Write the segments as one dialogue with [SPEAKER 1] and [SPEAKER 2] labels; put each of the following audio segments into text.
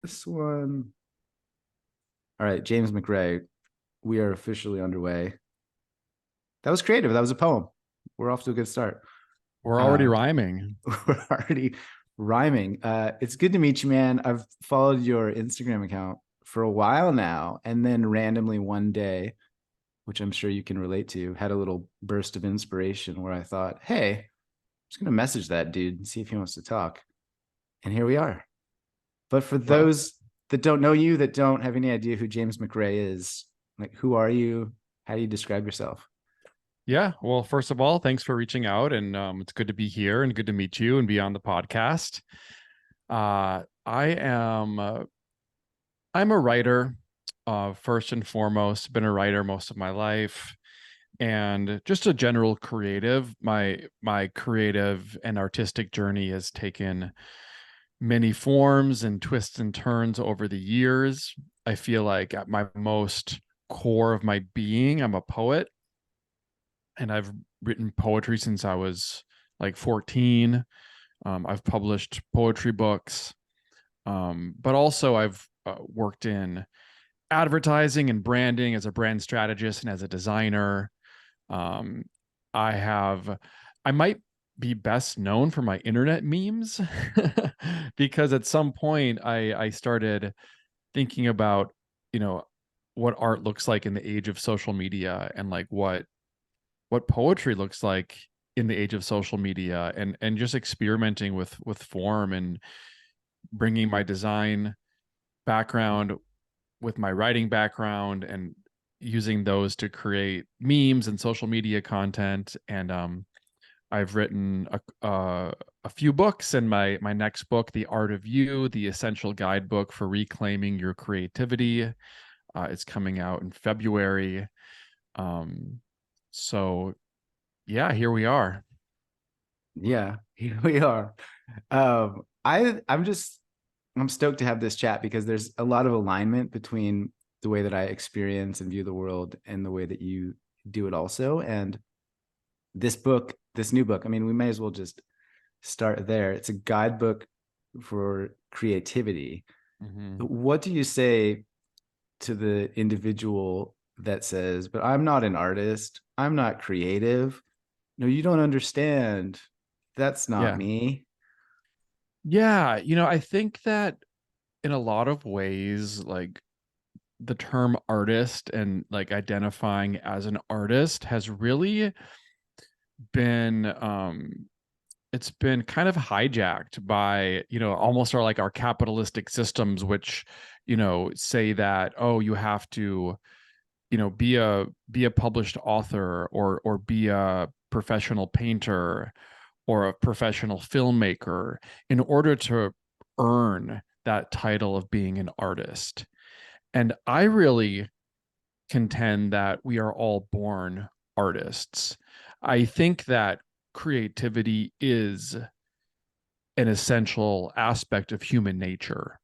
[SPEAKER 1] This one. All right, James McCrae, we are officially underway. That was creative. That was a poem. We're off to a good start.
[SPEAKER 2] We're already
[SPEAKER 1] Uh,
[SPEAKER 2] rhyming.
[SPEAKER 1] we're already rhyming. It's good to meet you, man. I've followed your Instagram account for a while now, and then randomly one day, which I'm sure you can relate to, had a little burst of inspiration where I thought, hey, I'm just going to message that dude and see if he wants to talk. And here we are. But for
[SPEAKER 2] Well,
[SPEAKER 1] those that don't know you, that don't have any idea who James McRae is, like, who are you? How do you describe yourself?
[SPEAKER 2] yeah. Well, first of all, thanks for reaching out, and it's good to be here and good to meet you and be on the podcast. I am I'm a writer, first and foremost. Been a writer most of my life, and just a general creative. My creative and artistic journey has taken many forms and twists and turns over the years. I feel like at my most core of my being, I'm a poet, and I've written poetry since I was like 14. I've published poetry books, but also I've worked in advertising and branding as a brand strategist and as a designer. Um, I have, I might be best known for my internet memes because at some point I started thinking about, you know, what art looks like in the age of social media and like what poetry looks like in the age of social media, and just experimenting with form and bringing my design background with my writing background and using those to create memes and social media content. And I've written a few books, and my next book, The Art of You, the essential guidebook for reclaiming your creativity, is coming out in February. um, so yeah, here we are.
[SPEAKER 1] Yeah, here we are. I'm stoked to have this chat because there's a lot of alignment between the way that I experience and view the world and the way that you do it also. And this new book, I mean, we may as well just start there. It's a guidebook for creativity.
[SPEAKER 2] Mhm.
[SPEAKER 1] What do you say to the individual that says, but I'm not an artist, I'm not creative? No, you don't understand. That's not
[SPEAKER 2] Yeah.
[SPEAKER 1] me.
[SPEAKER 2] Yeah. I think that in a lot of ways, like the term artist and like identifying as an artist has really been it's been kind of hijacked by, almost our capitalistic systems, which, say that, oh, you have to, be a published author, or be a professional painter or a professional filmmaker in order to earn that title of being an artist. And I really contend that we are all born artists. I think that creativity is an essential aspect of human nature.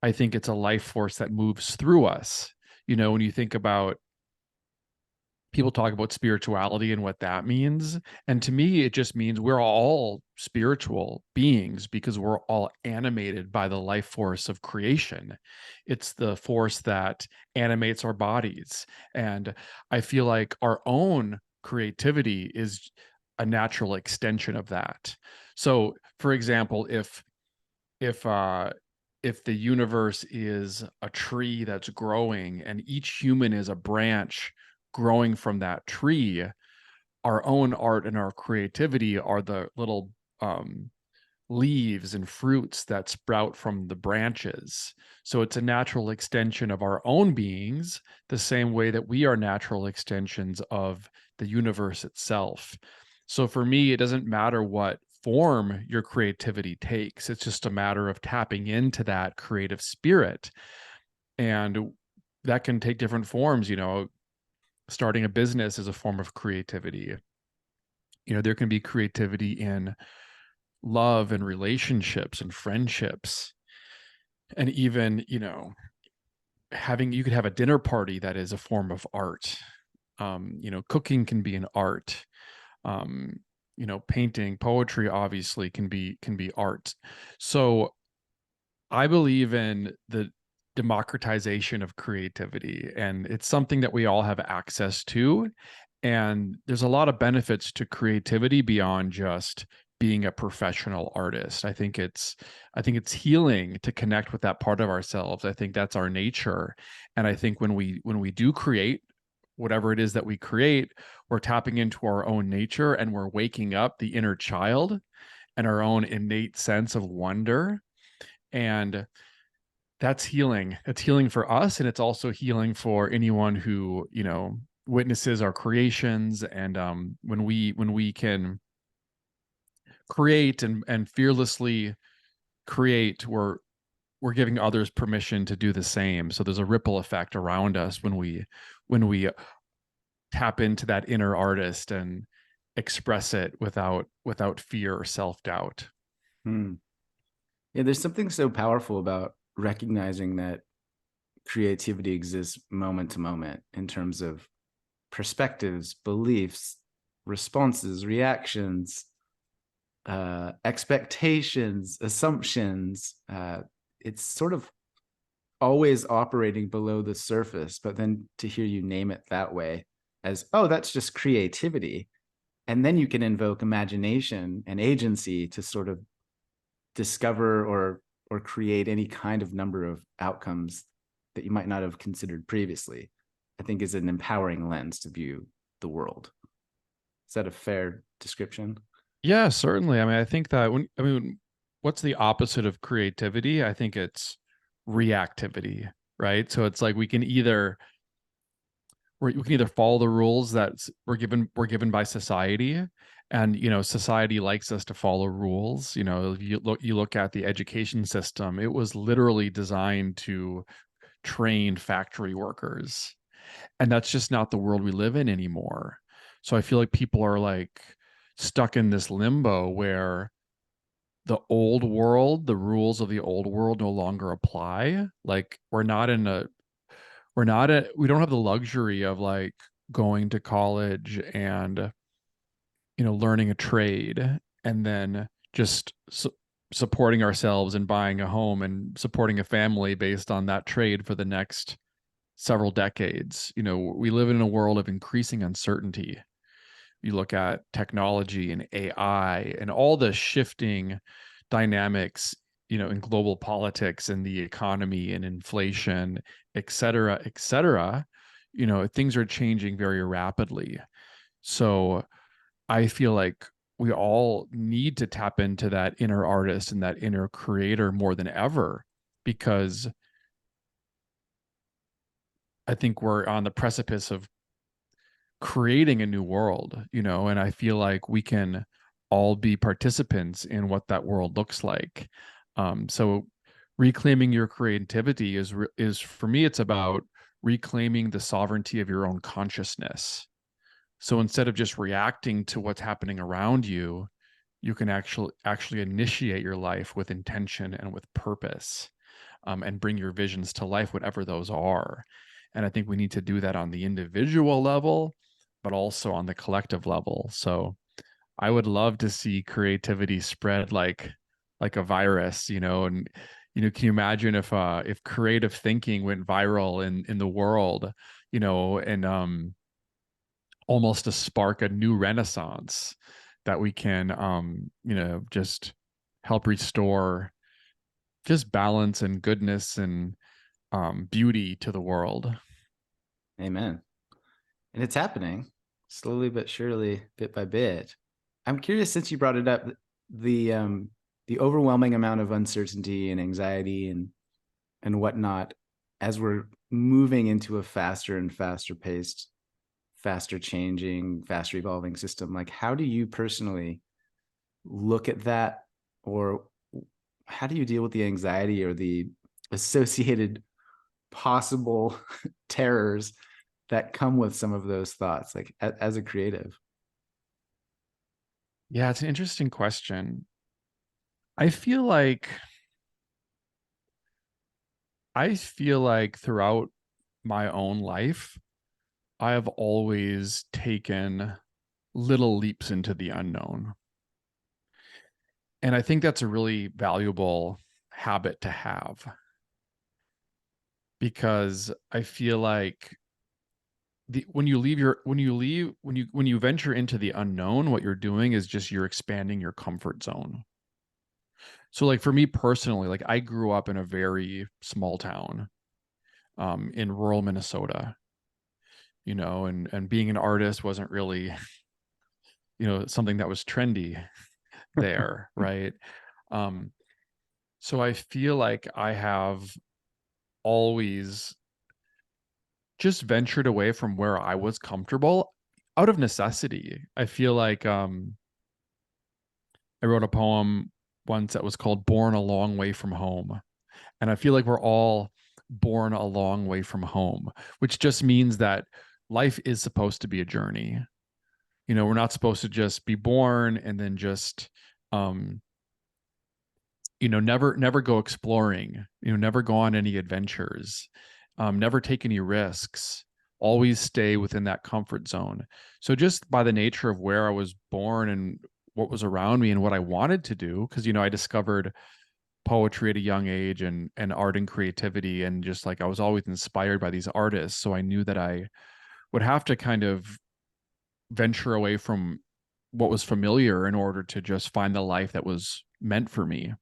[SPEAKER 2] I think it's a life force that moves through us. When you think about, people talk about spirituality and what that means. And to me, it just means we're all spiritual beings because we're all animated by the life force of creation. It's the force that animates our bodies. And I feel like our own creativity is a natural extension of that. So, for example, if if the universe is a tree that's growing and each human is a branch growing from that tree, our own art and our creativity are the little um, leaves and fruits that sprout from the branches. So it's a natural extension of our own beings, the same way that we are natural extensions of the universe itself. So for me, it doesn't matter what form your creativity takes. It's just a matter of tapping into that creative spirit. And that can take different forms. Starting a business is a form of creativity. There can be creativity in love and relationships and friendships, and even, you could have a dinner party that is a form of art. Cooking can be an art. um Painting, poetry obviously can be art. So I believe in the democratization of creativity, and it's something that we all have access to. And there's a lot of benefits to creativity beyond just being a professional artist. I think it's healing to connect with that part of ourselves. I think that's our nature. And I think when we do create whatever it is that we create, we're tapping into our own nature and we're waking up the inner child and our own innate sense of wonder. And that's healing. It's healing for us, and it's also healing for anyone who, witnesses our creations. And when we can create and fearlessly create, we're giving others permission to do the same. So there's a ripple effect around us when we tap into that inner artist and express it without fear or self-doubt.
[SPEAKER 1] Hmm. Yeah, there's something so powerful about recognizing that creativity exists moment to moment in terms of perspectives, beliefs, responses, reactions, expectations, assumptions. It's sort of always operating below the surface, but then to hear you name it that way as, oh, that's just creativity. And then you can invoke imagination and agency to sort of discover or create any kind of number of outcomes that you might not have considered previously. I think is an empowering lens to view the world. Is that a fair description?
[SPEAKER 2] Yeah, certainly. I mean, I think that what's the opposite of creativity? I think it's reactivity, right? So it's like we can either follow the rules that we're given by society, and society likes us to follow rules. You look at the education system; it was literally designed to train factory workers, and that's just not the world we live in anymore. So I feel like people are like stuck in this limbo where the rules of the old world no longer apply. Like we don't have the luxury of like going to college and learning a trade and then just supporting ourselves and buying a home and supporting a family based on that trade for the next several decades. We live in a world of increasing uncertainty. You look at technology and AI and all the shifting dynamics, in global politics and the economy and inflation, et cetera, things are changing very rapidly. So I feel like we all need to tap into that inner artist and that inner creator more than ever, because I think we're on the precipice of creating a new world, and I feel like we can all be participants in what that world looks like. So reclaiming your creativity is for me, it's about reclaiming the sovereignty of your own consciousness. So instead of just reacting to what's happening around you, you can actually initiate your life with intention and with purpose, and bring your visions to life, whatever those are. And I think we need to do that on the individual level, but also on the collective level. So I would love to see creativity spread like a virus, and can you imagine if creative thinking went viral in the world, and almost to spark a new renaissance that we can just help restore just balance and goodness and beauty to the world.
[SPEAKER 1] Amen. And it's happening slowly but surely, bit by bit. I'm curious, since you brought it up, the overwhelming amount of uncertainty and anxiety and whatnot as we're moving into a faster and faster paced, faster changing, faster evolving system. Like, how do you personally look at that, or how do you deal with the anxiety or the associated possible terrors that come with some of those thoughts, like as a creative?
[SPEAKER 2] Yeah, it's an interesting question. I feel like throughout my own life, I have always taken little leaps into the unknown. And I think that's a really valuable habit to have, because I feel like when you venture into the unknown, what you're doing is just you're expanding your comfort zone. So like for me personally, like I grew up in a very small town in rural Minnesota, and being an artist wasn't really, something that was trendy there, right? Um, so I feel like I have always just ventured away from where I was comfortable out of necessity. I feel like I wrote a poem once that was called Born a Long Way from Home. And I feel like we're all born a long way from home, which just means that life is supposed to be a journey. We're not supposed to just be born and then just um never go exploring, never go on any adventures, never take any risks, always stay within that comfort zone. So just by the nature of where I was born and what was around me and what I wanted to do, because I discovered poetry at a young age and art and creativity, and just like I was always inspired by these artists, so I knew that I would have to kind of venture away from what was familiar in order to just find the life that was meant for me.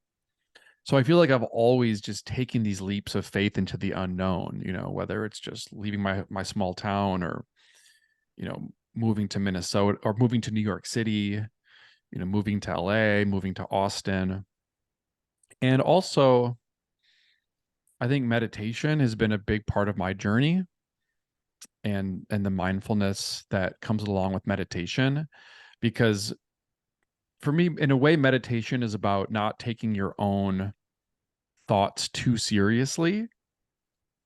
[SPEAKER 2] So I feel like I've always just taken these leaps of faith into the unknown, whether it's just leaving my small town, or, moving to Minnesota, or moving to New York City, moving to LA, moving to Austin. And also, I think meditation has been a big part of my journey, and the mindfulness that comes along with meditation, because for me, in a way, meditation is about not taking your own thoughts too seriously,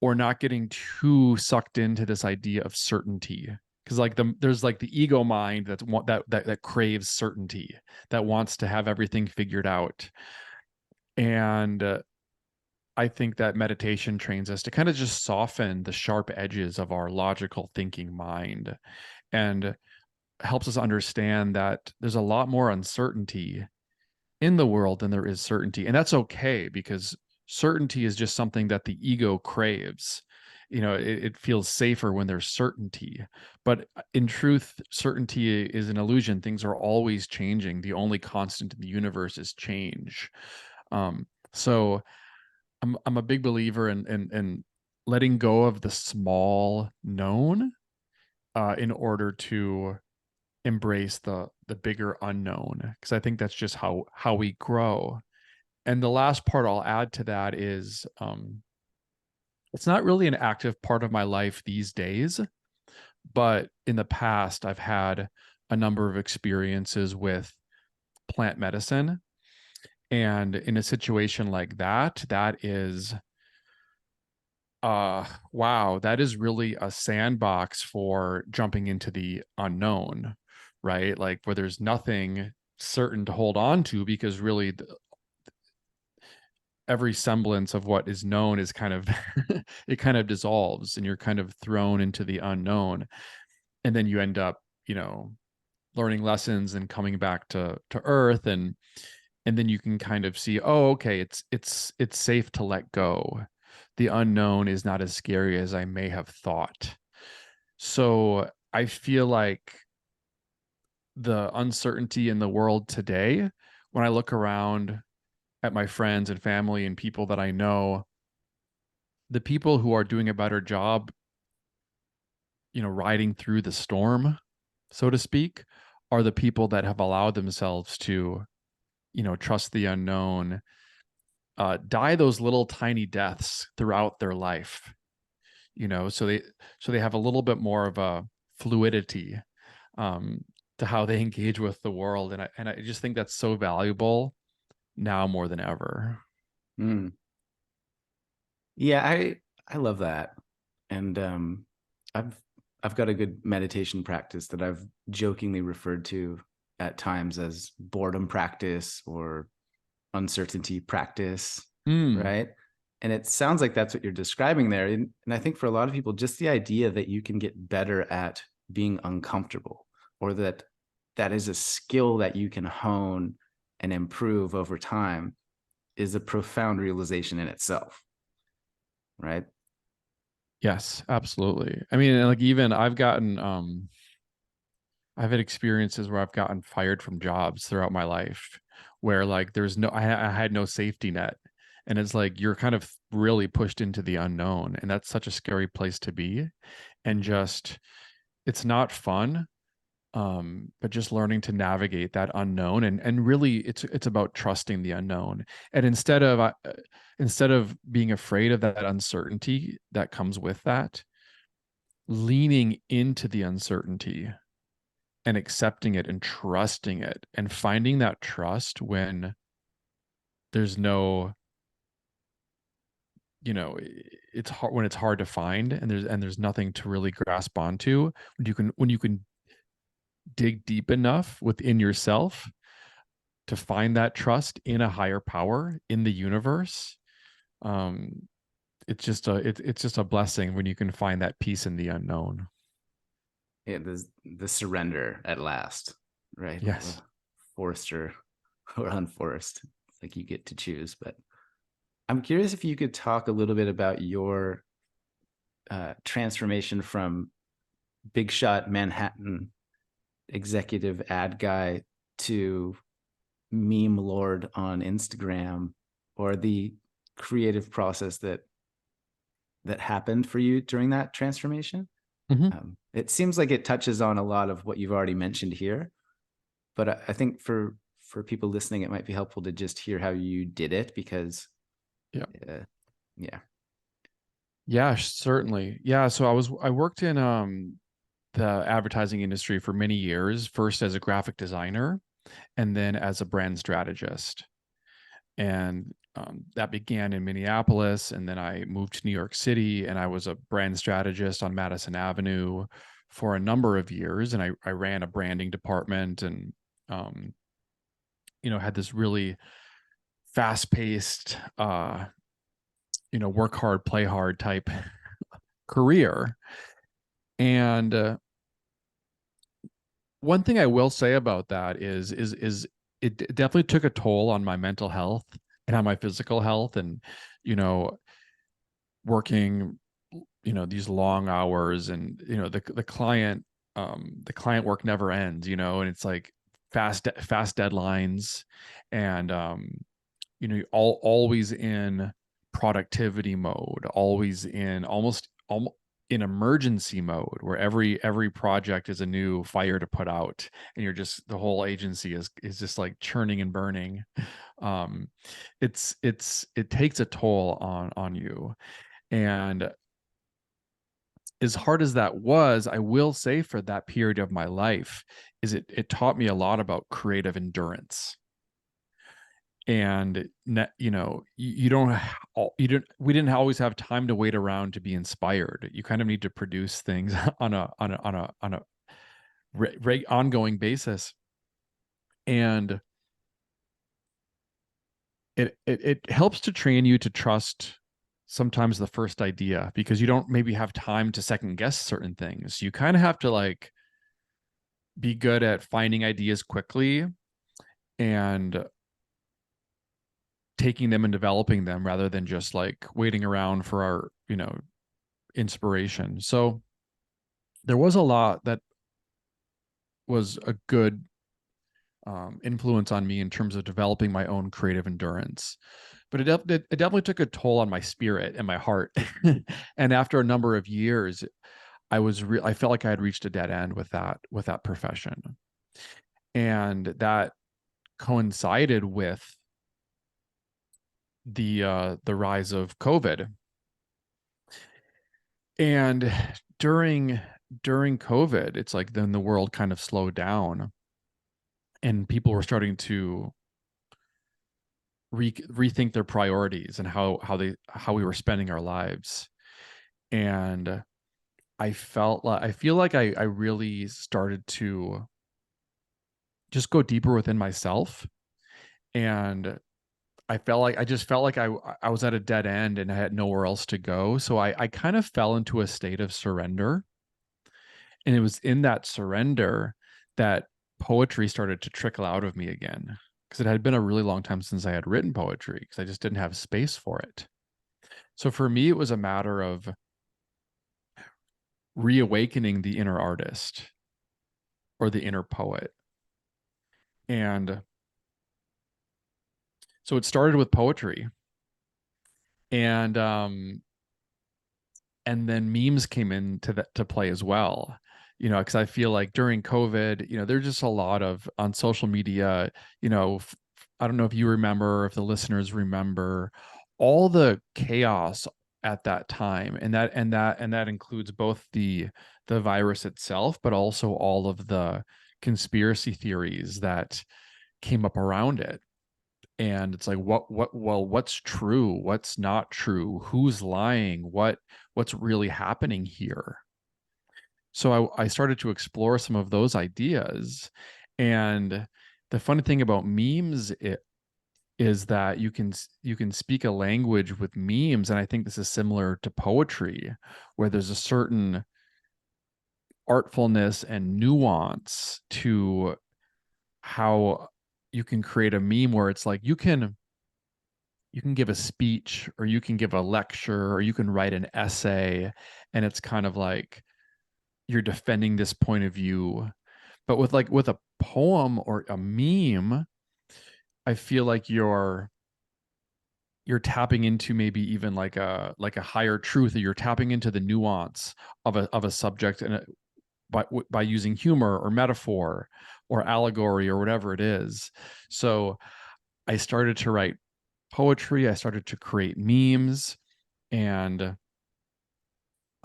[SPEAKER 2] or not getting too sucked into this idea of certainty, because like there's like the ego mind that craves certainty, that wants to have everything figured out. And I think that meditation trains us to kind of just soften the sharp edges of our logical thinking mind, and helps us understand that there's a lot more uncertainty in the world than there is certainty. And that's okay, because certainty is just something that the ego craves. It feels safer when there's certainty. But in truth, certainty is an illusion. Things are always changing. The only constant in the universe is change. So I'm a big believer in letting go of the small known in order to embrace the bigger unknown, because I think that's just how we grow. And the last part I'll add to that is it's not really an active part of my life these days, but in the past I've had a number of experiences with plant medicine. And in a situation like that, that is wow, that is really a sandbox for jumping into the unknown, right? Like where there's nothing certain to hold on to, because really every semblance of what is known is kind of it kind of dissolves, and you're kind of thrown into the unknown. And then you end up, learning lessons and coming back to earth, and then you can kind of see, oh, okay, it's safe to let go. The unknown is not as scary as I may have thought. So I feel like the uncertainty in the world today, when I look around at my friends and family and people that I know, the people who are doing a better job, riding through the storm, so to speak, are the people that have allowed themselves to, trust the unknown, die those little tiny deaths throughout their life, so they have a little bit more of a fluidity um, to how they engage with the world. And I just think that's so valuable now more than ever.
[SPEAKER 1] Mm. Yeah, I love that. And I've I've got a good meditation practice that I've jokingly referred to at times as boredom practice or uncertainty practice,
[SPEAKER 2] Mm,
[SPEAKER 1] right? And it sounds like that's what you're describing there. And I think for a lot of people, just the idea that you can get better at being uncomfortable, or that that is a skill that you can hone and improve over time, is a profound realization in itself, right?
[SPEAKER 2] Yes, absolutely. I mean, and like even I've had experiences where I've gotten fired from jobs throughout my life where like there's no I had no safety net. And it's like you're kind of really pushed into the unknown, and that's such a scary place to be. And just it's not fun, but just learning to navigate that unknown, and really it's about trusting the unknown. And instead of being afraid of that uncertainty that comes with that, leaning into the uncertainty and accepting it and trusting it and finding that trust when there's no, you know, it's hard when it's hard to find, and there's nothing to really grasp onto. When you can dig deep enough within yourself to find that trust in a higher power in the universe, um it's just a blessing when you can find that peace in the unknown.
[SPEAKER 1] Yeah, the surrender at last, right?
[SPEAKER 2] Yes.
[SPEAKER 1] Forced or unforced. It's like you get to choose. But I'm curious if you could talk a little bit about your transformation from big shot Manhattan executive ad guy to meme lord on Instagram, or the creative process that happened for you during that transformation.
[SPEAKER 2] Hmm.
[SPEAKER 1] It seems like it touches on a lot of what you've already mentioned here, but I think for people listening, it might be helpful to just hear how you did it, because
[SPEAKER 2] Yeah.
[SPEAKER 1] uh, yeah.
[SPEAKER 2] Yeah, certainly. Yeah, so I worked in the advertising industry for many years, first as a graphic designer and then as a brand strategist. And that began in Minneapolis. And then I moved to New York City, and I was a brand strategist on Madison Avenue for a number of years. And I ran a branding department, and, um, had this really fast paced, work hard, play hard type career. And one thing I will say about that is it definitely took a toll on my mental health and on my physical health, and you know working these long hours, and the client work never ends, and it's like fast deadlines, and always in productivity mode, always in almost in emergency mode, where every project is a new fire to put out, and the whole agency is just like churning and burning. um it takes a toll on you. And as hard as that was, I will say, for that period of my life, it taught me a lot about creative endurance. And you don't you don't we didn't always have time to wait around to be inspired. You kind of need to produce things on a ongoing basis. And it helps to train you to trust sometimes the first idea, because you don't maybe have time to second guess certain things. You kind of have to like be good at finding ideas quickly and taking them and developing them, rather than just like waiting around for our inspiration. So there was a lot that was a good influence on me in terms of developing my own creative endurance. But it definitely took a toll on my spirit and my heart. And after a number of years, I felt like I had reached a dead end with that profession. And that coincided with the rise of COVID. And during COVID, it's like then the world kind of slowed down, and people were starting to rethink their priorities and how we were spending our lives. And I feel like I really started to just go deeper within myself. And I just felt like I was at a dead end and I had nowhere else to go. So I kind of fell into a state of surrender. And it was in that surrender that poetry started to trickle out of me again. because it had been a really long time since I had written poetry because I just didn't have space for it. So for me, it was a matter of reawakening the inner artist or the inner poet. And so it started with poetry. And and then memes came into to play as well. Because I feel like during COVID, there's just a lot of on social media, I don't know if you remember, if the listeners remember all the chaos at that time. And that includes both the virus itself, but also all of the conspiracy theories that came up around it. And it's like, well, what's true, what's not true, who's lying, what's really happening here? So I started to explore some of those ideas. And the funny thing about memes is that you can speak a language with memes, and I think this is similar to poetry, where there's a certain artfulness and nuance to how you can create a meme where it's like you can give a speech, or you can give a lecture, or you can write an essay, and it's kind of like you're defending this point of view. But with a poem or a meme, I feel like you're tapping into maybe even like a higher truth, or you're tapping into the nuance of a subject, and by using humor or metaphor or allegory or whatever it is. So I started to write poetry, I started to create memes, and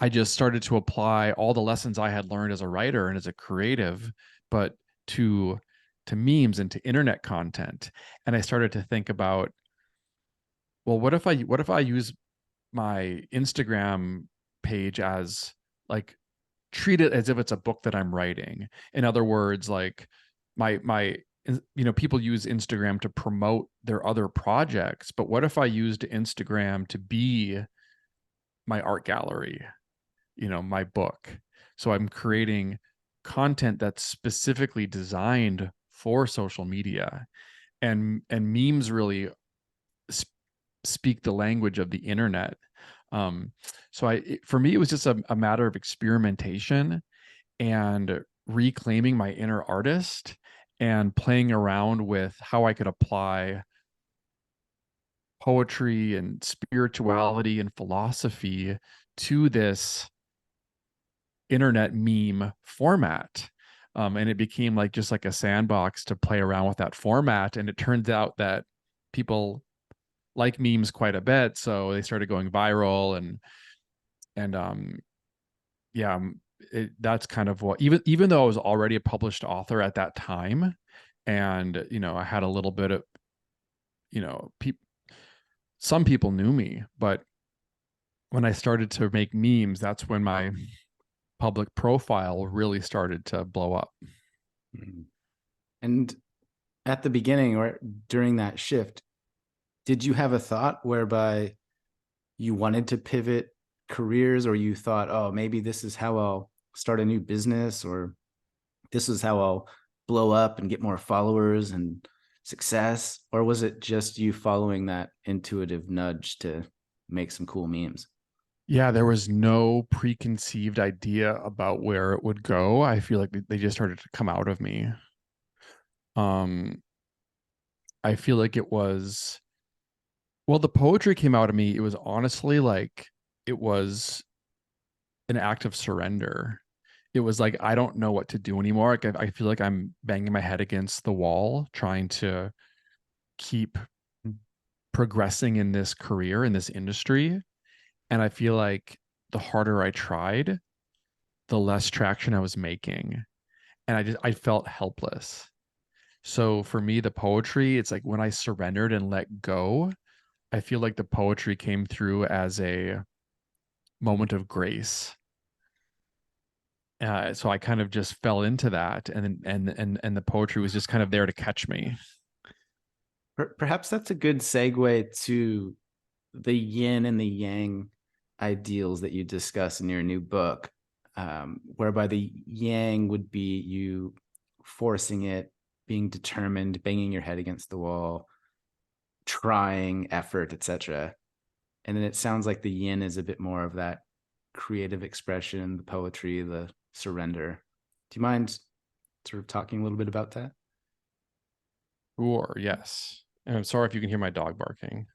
[SPEAKER 2] I just started to apply all the lessons I had learned as a writer and as a creative, but to to memes and to internet content. And I started to think about, well, what if I use my Instagram page as like treat it as if it's a book that I'm writing. In other words, like my people use Instagram to promote their other projects, but what if I used Instagram to be my art gallery, my book? So I'm creating content that's specifically designed for social media, and memes really speak the language of the internet. um for me, it was just a matter of experimentation and reclaiming my inner artist and playing around with how I could apply poetry and spirituality and philosophy to this internet meme format. And it became like just like a sandbox to play around with that format. And it turns out that people like memes quite a bit, so they started going viral. And yeah, that's kind of what, even though I was already a published author at that time, and I had a little bit of, you know, people some people knew me, but when I started to make memes, that's when my public profile really started to blow up.
[SPEAKER 1] Mhm. And at the beginning or during that shift, did you have a thought whereby you wanted to pivot careers, or you thought, oh, maybe this is how I'll start a new business, or this is how I'll blow up and get more followers and success? Or was it just you following that intuitive nudge to make some cool memes?
[SPEAKER 2] Yeah, there was no preconceived idea about where it would go. I feel like they just started to come out of me. Um, I feel like it was, well, the poetry came out of me. It was honestly like it was an act of surrender. It was like I don't know what to do anymore. Like I feel like I'm banging my head against the wall trying to keep progressing in this career, in this industry. And I feel like the harder I tried, the less traction I was making. And I felt helpless. So for me, the poetry, it's like when I surrendered and let go, I feel like the poetry came through as a moment of grace. So I kind of just fell into that, and the poetry was just kind of there to catch me.
[SPEAKER 1] Perhaps that's a good segue to the yin and the yang ideals that you discuss in your new book, whereby the yang would be you forcing it being determined, banging your head against the wall, trying, effort, etc. And then it sounds like the yin is a bit more of that creative expression, the poetry, the surrender. Do you mind sort of talking a little bit about that?
[SPEAKER 2] Sure, yes. And I'm sorry if you can hear my dog barking.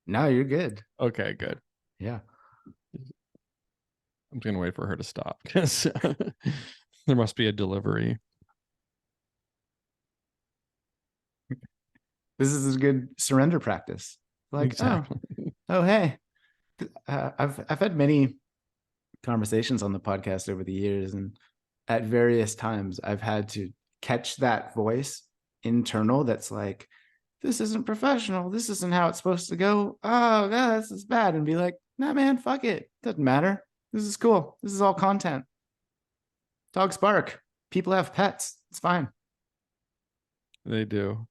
[SPEAKER 1] No, you're good.
[SPEAKER 2] Okay, good.
[SPEAKER 1] Yeah.
[SPEAKER 2] I'm just gonna wait for her to stop because there must be a delivery.
[SPEAKER 1] This is a good surrender practice. Like,
[SPEAKER 2] Exactly.
[SPEAKER 1] oh, hey, I've had many conversations on the podcast over the years, and at various times I've had to catch that voice internal that's like, this isn't professional, this isn't how it's supposed to go, oh yeah, this is bad, and be like, nah man, fuck it, doesn't matter, this is cool, this is all content. Dogs bark, people have pets, it's fine.
[SPEAKER 2] They do.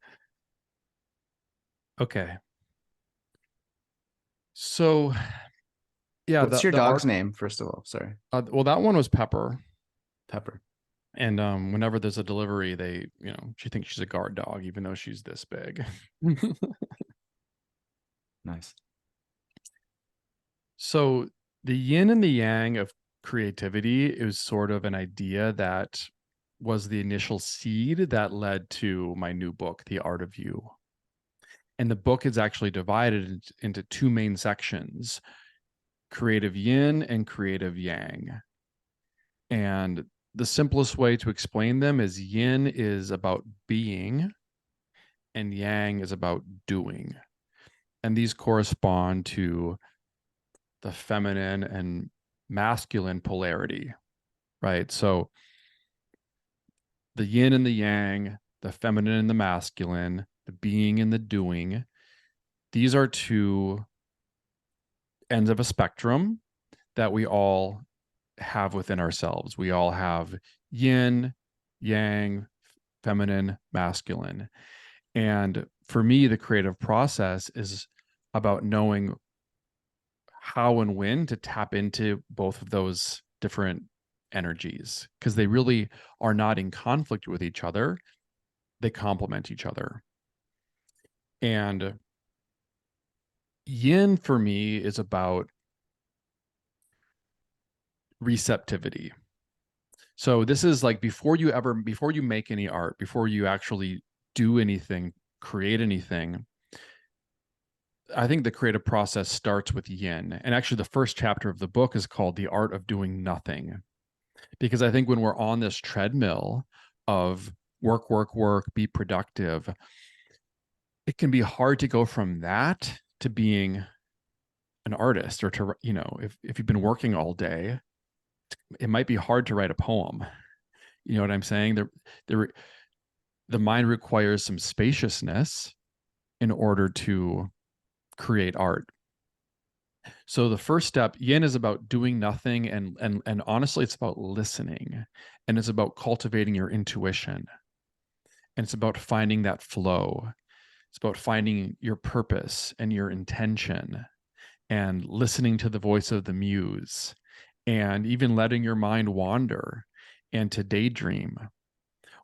[SPEAKER 2] Okay. So yeah,
[SPEAKER 1] What's your
[SPEAKER 2] the
[SPEAKER 1] dog's
[SPEAKER 2] art
[SPEAKER 1] name, first of all? Sorry.
[SPEAKER 2] well, that one was Pepper.
[SPEAKER 1] Pepper.
[SPEAKER 2] And whenever there's a delivery, they, she thinks she's a guard dog, even though she's this big.
[SPEAKER 1] Nice.
[SPEAKER 2] So the yin and the yang of creativity is sort of an idea that was the initial seed that led to my new book, The Art of You. And the book is actually divided into two main sections, creative yin and creative yang. And the simplest way to explain them is yin is about being and yang is about doing. And these correspond to the feminine and masculine polarity, right? So the yin and the yang, the feminine and the masculine, the being and the doing, these are two ends of a spectrum that we all have within ourselves. We all have yin, yang, feminine, masculine. And for me, the creative process is about knowing how and when to tap into both of those different energies, because they really are not in conflict with each other. They complement each other. And yin for me is about receptivity. So this is like before you make any art, before you actually do anything, create anything, I think the creative process starts with yin. And actually the first chapter of the book is called The Art of Doing Nothing. Because I think when we're on this treadmill of work, work, work, be productive, it can be hard to go from that to being an artist, or to, if you've been working all day, it might be hard to write a poem. You know what I'm saying? The mind requires some spaciousness in order to create art. So the first step, yin, is about doing nothing, and honestly, it's about listening, and it's about cultivating your intuition, and it's about finding that flow. It's about finding your purpose and your intention, and listening to the voice of the muse, and even letting your mind wander and to daydream.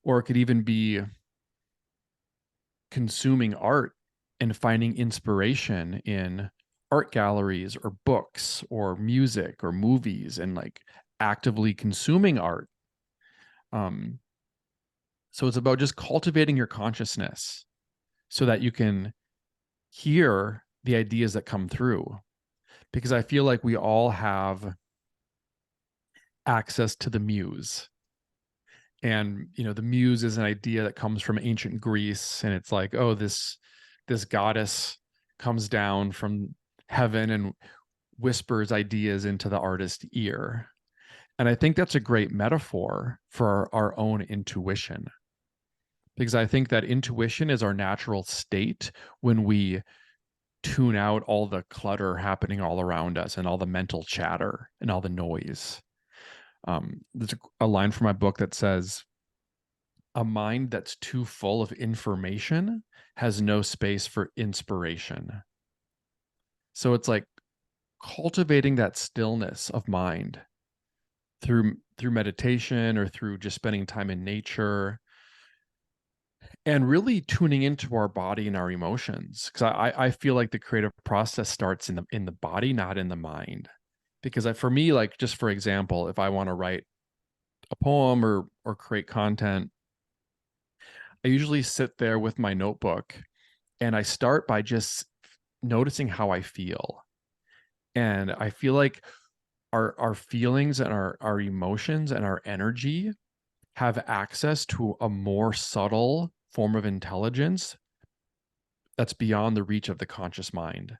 [SPEAKER 2] Or it could even be consuming art and finding inspiration in art galleries or books or music or movies, and like actively consuming art. So it's about just cultivating your consciousness so that you can hear the ideas that come through. Because I feel like we all have access to the muse. And, the muse is an idea that comes from ancient Greece. And it's like, oh, this goddess comes down from heaven and whispers ideas into the artist's ear. And I think that's a great metaphor for our own intuition, because I think that intuition is our natural state when we tune out all the clutter happening all around us and all the mental chatter and all the noise. There's a line from my book that says, a mind that's too full of information has no space for inspiration. So it's like cultivating that stillness of mind through meditation or through just spending time in nature, and really tuning into our body and our emotions, because I feel like the creative process starts in the body, not in the mind. Because for me, like, just for example, if I want to write a poem or create content, I usually sit there with my notebook and I start by just noticing how I feel. And I feel like our feelings and our emotions and our energy have access to a more subtle form of intelligence that's beyond the reach of the conscious mind.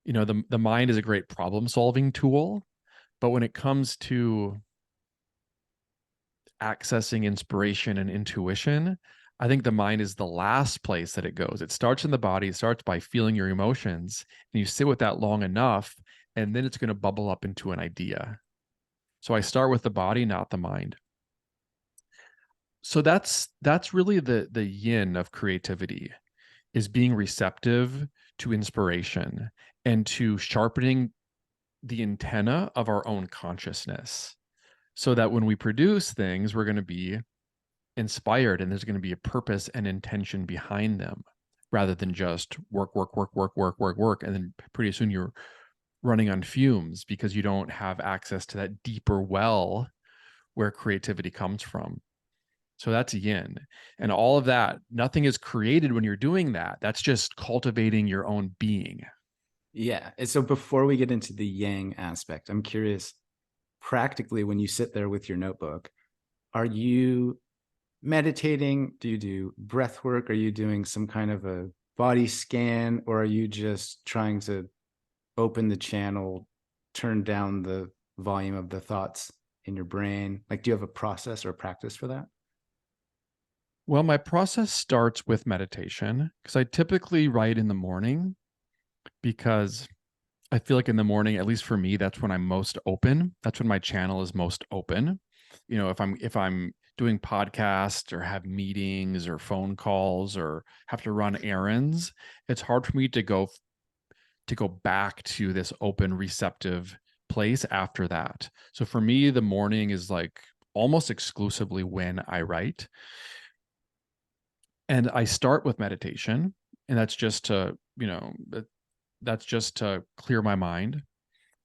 [SPEAKER 2] You know, the mind is a great problem solving tool, but when it comes to accessing inspiration and intuition, I think the mind is the last place that it goes. It starts in the body, it starts by feeling your emotions, and you sit with that long enough, and then it's going to bubble up into an idea. So I start with the body, not the mind. So that's really the yin of creativity, is being receptive to inspiration and to sharpening the antenna of our own consciousness, so that when we produce things, we're going to be inspired and there's going to be a purpose and intention behind them, rather than just work, work, work, work, work, work, work. And then pretty soon you're running on fumes because you don't have access to that deeper well where creativity comes from. So that's yin. And all of that, nothing is created when you're doing that. That's just cultivating your own being.
[SPEAKER 1] Yeah. And so before we get into the yang aspect, I'm curious, practically, when you sit there with your notebook, are you meditating? Do you do breath work? Are you doing some kind of a body scan? Or are you just trying to open the channel, turn down the volume of the thoughts in your brain? Like, do you have a process or a practice for that?
[SPEAKER 2] Well, my process starts with meditation because I typically write in the morning, because I feel like in the morning, at least for me, that's when I'm most open. That's when my channel is most open. You know, if I'm doing podcasts or have meetings or phone calls or have to run errands, it's hard for me to go back to this open, receptive place after that. So for me, the morning is like almost exclusively when I write. And I start with meditation, and that's just to, that's just to clear my mind.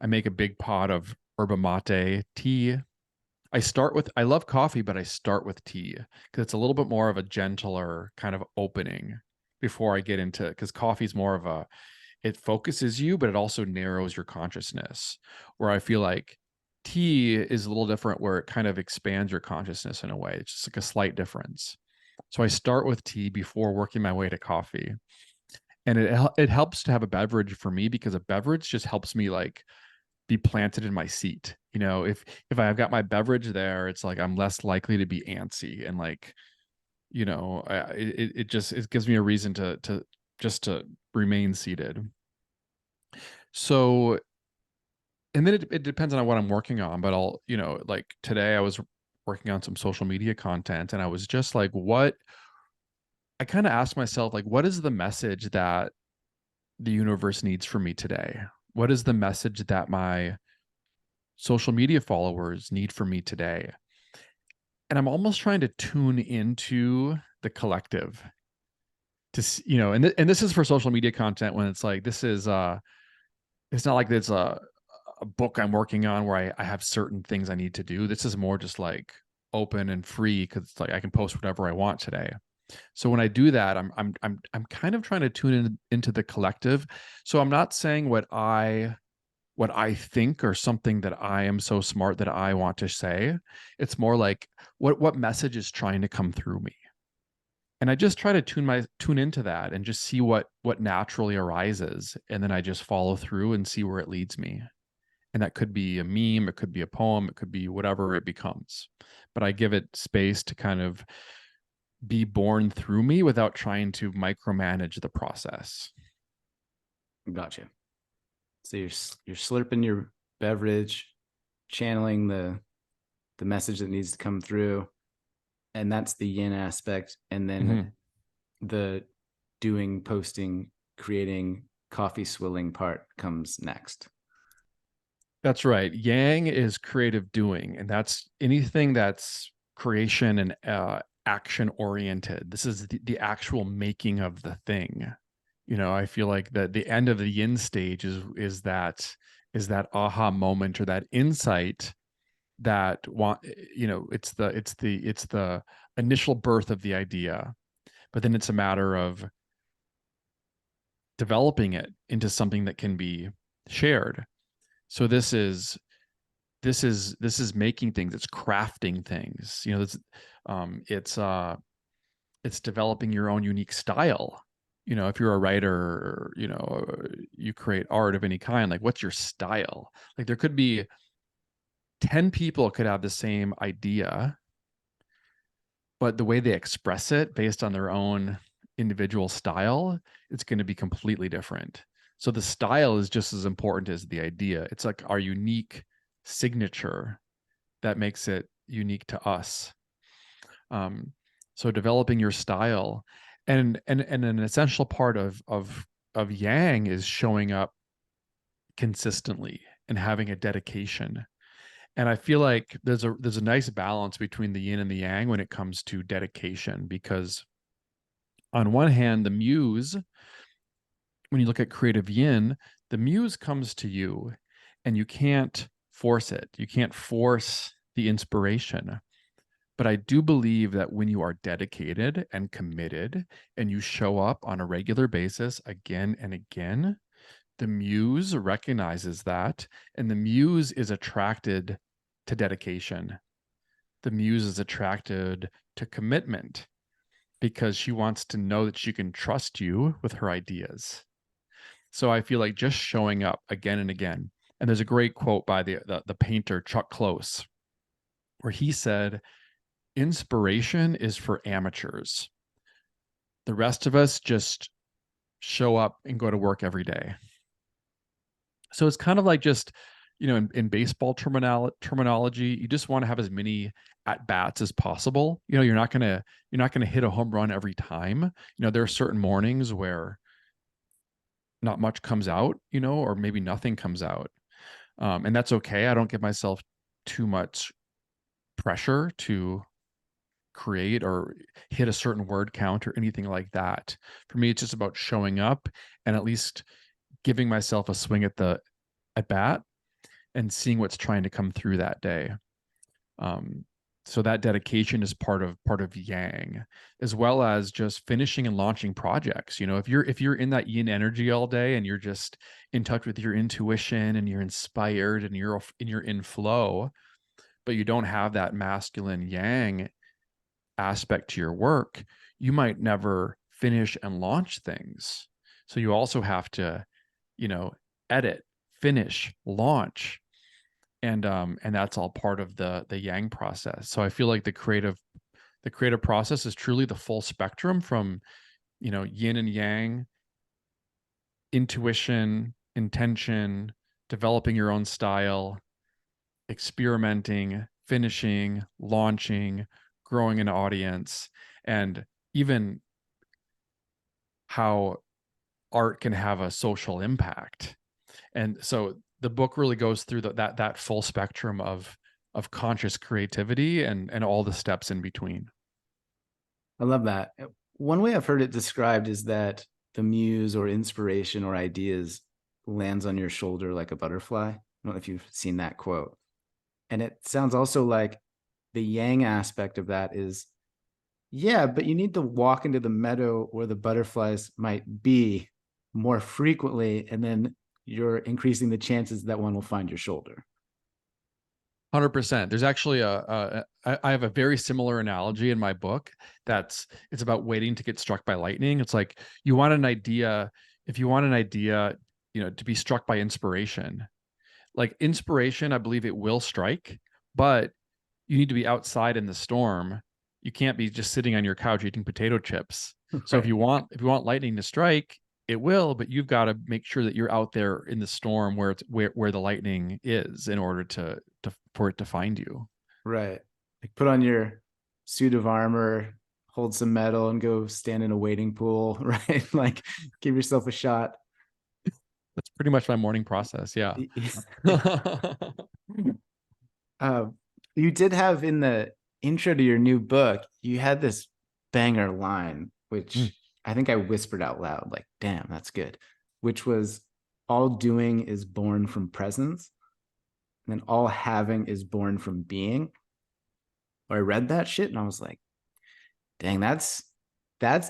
[SPEAKER 2] I make a big pot of yerba mate tea. I love coffee, but I start with tea because it's a little bit more of a gentler kind of opening before I get into, because coffee is more of a, it focuses you, but it also narrows your consciousness. Where I feel like tea is a little different, where it kind of expands your consciousness in a way. It's just like a slight difference. So I start with tea before working my way to coffee. And it helps to have a beverage for me, because a beverage just helps me like be planted in my seat. You know, if I've got my beverage there, it's like I'm less likely to be antsy, and like, it gives me a reason to just to remain seated. So, and then it depends on what I'm working on, but like today I was working on some social media content, and I was just like, what, I kind of asked myself, like, what is the message that the universe needs from me today? What is the message that my social media followers need from me today? And I'm almost trying to tune into the collective and this is for social media content, when it's like, this is it's not like there's a book I'm working on where I have certain things I need to do. This is more just like open and free, because it's like I can post whatever I want today. So when I do that, I'm kind of trying to tune into the collective. So I'm not saying what I think or something that I am so smart that I want to say. It's more like what message is trying to come through me. And I just try to tune into that and just see what naturally arises, and then I just follow through and see where it leads me. And that could be a meme, it could be a poem, it could be whatever it becomes. But I give it space to kind of be born through me without trying to micromanage the process.
[SPEAKER 1] Gotcha. So you're slurping your beverage, channeling the message that needs to come through, and that's the yin aspect. And then
[SPEAKER 2] Mhm.
[SPEAKER 1] the doing, posting, creating, coffee swilling part comes next.
[SPEAKER 2] That's right. Yang is creative doing, and that's anything that's creation and action oriented. This is the actual making of the thing. I feel like the end of the yin stage is that aha moment or that insight that it's the initial birth of the idea, but then it's a matter of developing it into something that can be shared. So this is making things, it's crafting things, it's developing your own unique style. If you're a writer, you create art of any kind, like what's your style? Like there could be 10 people could have the same idea, but the way they express it based on their own individual style, it's going to be completely different. So the style is just as important as the idea. It's like our unique signature that makes it unique to us. So developing your style, and an essential part of yang is showing up consistently and having a dedication. And I feel like there's a nice balance between the yin and the yang when it comes to dedication, because on one hand, the muse, when you look at creative yin, the muse comes to you and you can't force it. You can't force the inspiration. But I do believe that when you are dedicated and committed and you show up on a regular basis again and again, the muse recognizes that, and the muse is attracted to dedication. The muse is attracted to commitment because she wants to know that she can trust you with her ideas. So I feel like just showing up again and again. And there's a great quote by the painter Chuck Close, where he said, "Inspiration is for amateurs. The rest of us just show up and go to work every day." So it's kind of like just, in baseball terminology, you just want to have as many at bats as possible. You're not gonna hit a home run every time. There are certain mornings where not much comes out, or maybe nothing comes out, and that's okay. I don't give myself too much pressure to create or hit a certain word count or anything like that. For me, it's just about showing up and at least giving myself a swing at bat and seeing what's trying to come through that day. Um, so that dedication is part of yang, as well as just finishing and launching projects. If you're in that yin energy all day and you're just in touch with your intuition and you're inspired and you're in flow, but you don't have that masculine yang aspect to your work, you might never finish and launch things. So you also have to, edit, finish, launch, and that's all part of the yang process. So I feel like the creative process is truly the full spectrum from, yin and yang, intuition, intention, developing your own style, experimenting, finishing, launching, growing an audience, and even how art can have a social impact. And so the book really goes through that full spectrum of conscious creativity and all the steps in between.
[SPEAKER 1] I love that. One way I've heard it described is that the muse or inspiration or ideas lands on your shoulder like a butterfly. I don't know if you've seen that quote. And it sounds also like the yang aspect of that is, yeah, but you need to walk into the meadow where the butterflies might be more frequently, and then you're increasing the chances that one will find your shoulder.
[SPEAKER 2] 100%. There's actually I have a very similar analogy in my book. It's about waiting to get struck by lightning. It's like you want an idea. If you want an idea, to be struck by inspiration, like inspiration, I believe it will strike, but you need to be outside in the storm. You can't be just sitting on your couch eating potato chips. So if
[SPEAKER 1] Right.
[SPEAKER 2] you want lightning to strike, it will, but you've got to make sure that you're out there in the storm where the lightning is in order for it to find you.
[SPEAKER 1] Right. Like put on your suit of armor, hold some metal, and go stand in a wading pool, right? Like give yourself a shot.
[SPEAKER 2] That's pretty much my morning process. Yeah.
[SPEAKER 1] uh, you did have intro to your new book, you had this banger line,
[SPEAKER 2] Mm.
[SPEAKER 1] which I think I whispered out loud, like, damn, that's good, which was all doing is born from presence, and then all having is born from being. Or I read that shit and I was like, dang, that's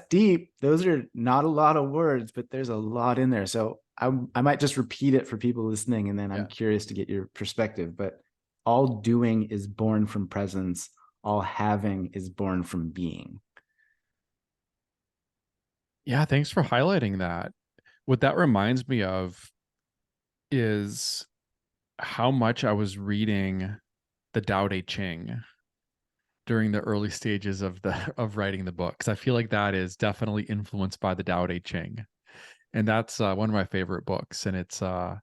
[SPEAKER 1] deep. Those are not a lot of words, but there's a lot in there. So I might just repeat it for people listening, and then I'm
[SPEAKER 2] Yeah.
[SPEAKER 1] curious to get your perspective. But all doing is born from presence, all having is born from being.
[SPEAKER 2] Yeah, thanks for highlighting that. What that reminds me of is how much I was reading the Tao Te Ching during the early stages of the of writing the book, because I feel like that is definitely influenced by the Tao Te Ching, and that's one of my favorite books, and it's one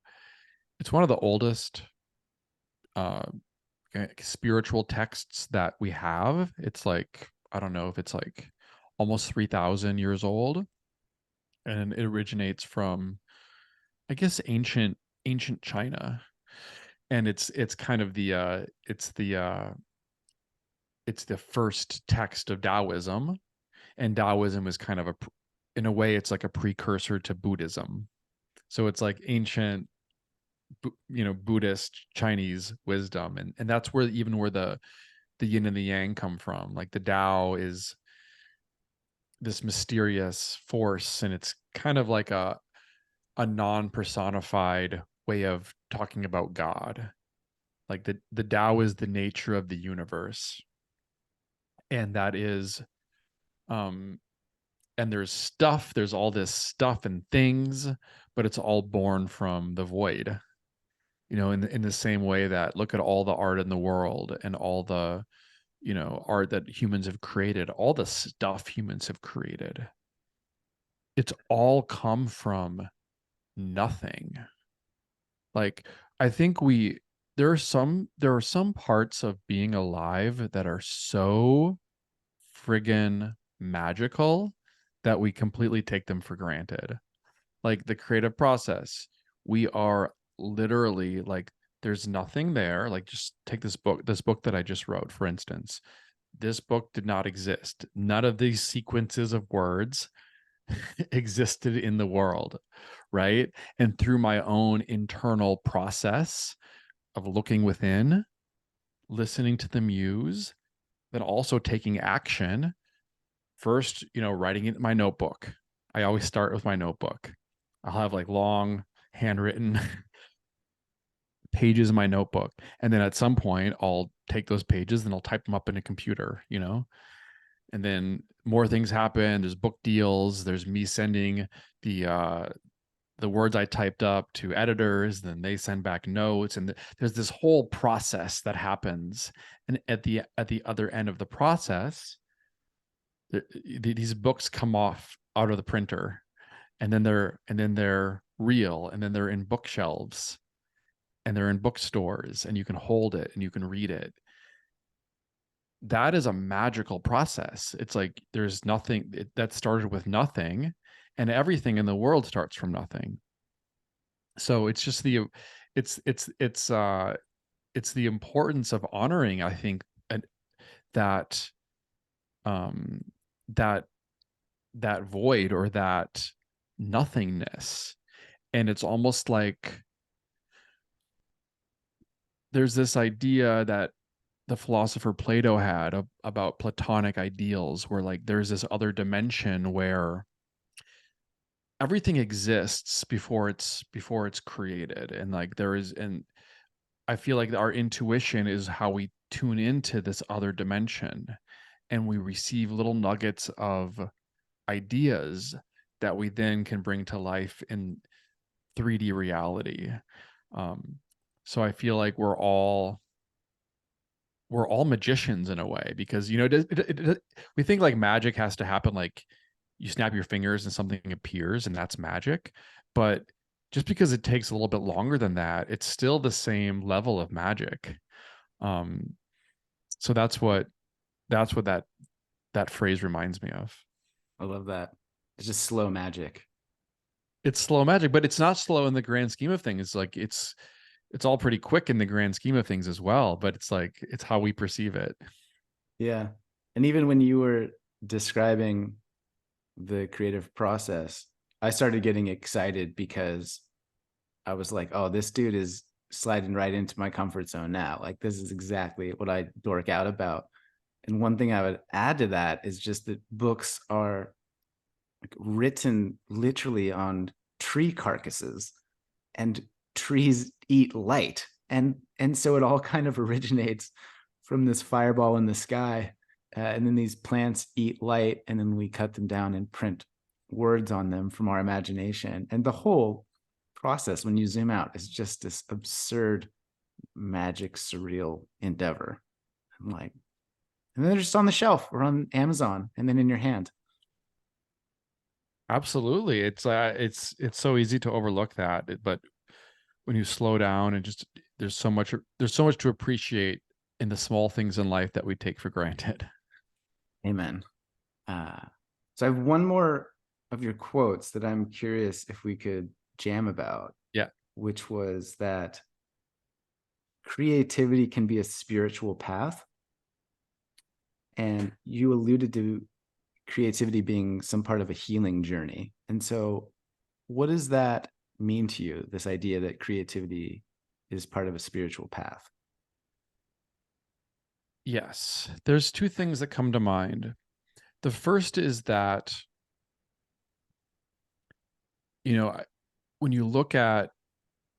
[SPEAKER 2] of the oldest uh, spiritual texts that we have. It's like, I don't know if it's like almost 3,000 years old, and it originates from, I guess, ancient China, and it's kind of the it's the first text of Taoism, and Taoism is kind of in a way, it's like a precursor to Buddhism. So it's like ancient, Buddhist Chinese wisdom, and that's where, even where the yin and the yang come from. Like the Tao is this mysterious force, and it's kind of like a non-personified way of talking about God. Like the Tao is the nature of the universe, and that is um and there's all this stuff and things, but it's all born from the void. In the same way that, look at all the art in the world, and all the, art that humans have created, all the stuff humans have created, it's all come from nothing. Like, I think there are some parts of being alive that are so friggin' magical that we completely take them for granted. Like the creative process, we are literally like, there's nothing there. Like, just take this book that I just wrote, for instance. This book did not exist. None of these sequences of words existed in the world, right? And through my own internal process of looking within, listening to the muse, then also taking action. First, writing it in my notebook. I always start with my notebook. I'll have like long handwritten pages in my notebook. And then at some point, I'll take those pages and I'll type them up in a computer. And then more things happen. There's book deals. There's me sending the words I typed up to editors, then they send back notes, and there's this whole process that happens. And at the other end of the process, these books come out of the printer, and then they're real, and then they're in bookshelves, and they're in bookstores, and you can hold it and you can read it. That is a magical process. It's like there's nothing that started with nothing, and everything in the world starts from nothing. So it's just it's it's it's uh it's the importance of honoring, I think, that um that that void, or that nothingness. And it's almost like there's this idea that the philosopher Plato had about Platonic ideals, where like there's this other dimension where everything exists before it's created, and like there is, and I feel like our intuition is how we tune into this other dimension, and we receive little nuggets of ideas that we then can bring to life in 3D reality. Um, so I feel like we're all magicians in a way, because we think like magic has to happen, like you snap your fingers and something appears and that's magic. But just because it takes a little bit longer than that, it's still the same level of magic. um so that's what that phrase reminds me of.
[SPEAKER 1] I love that. It's just slow magic.
[SPEAKER 2] It's slow magic, but it's not slow in the grand scheme of things. It's like it's all pretty quick in the grand scheme of things as well, but it's like it's how we perceive it.
[SPEAKER 1] Yeah. And even when you were describing the creative process, I started getting excited because I was like, oh, this dude is sliding right into my comfort zone now. Like, this is exactly what I dork out about. And one thing I would add to that is just that books are like written literally on tree carcasses, and trees eat light. And so it all kind of originates from this fireball in the sky. And then these plants eat light, and then we cut them down and print words on them from our imagination. And the whole process, when you zoom out, is just this absurd, magic, surreal endeavor. I'm like, and then they're just on the shelf or on Amazon and then in your hand.
[SPEAKER 2] Absolutely. It's so easy to overlook that, but when you slow down and just there's so much to appreciate in the small things in life that we take for granted.
[SPEAKER 1] Amen. Uh, so I have one more of your quotes that I'm curious if we could jam about,
[SPEAKER 2] Yeah.
[SPEAKER 1] which was that creativity can be a spiritual path. And you alluded to creativity being some part of a healing journey. And so, what does that mean to you, this idea that creativity is part of a spiritual path?
[SPEAKER 2] Yes. There's two things that come to mind. The first is that, when you look at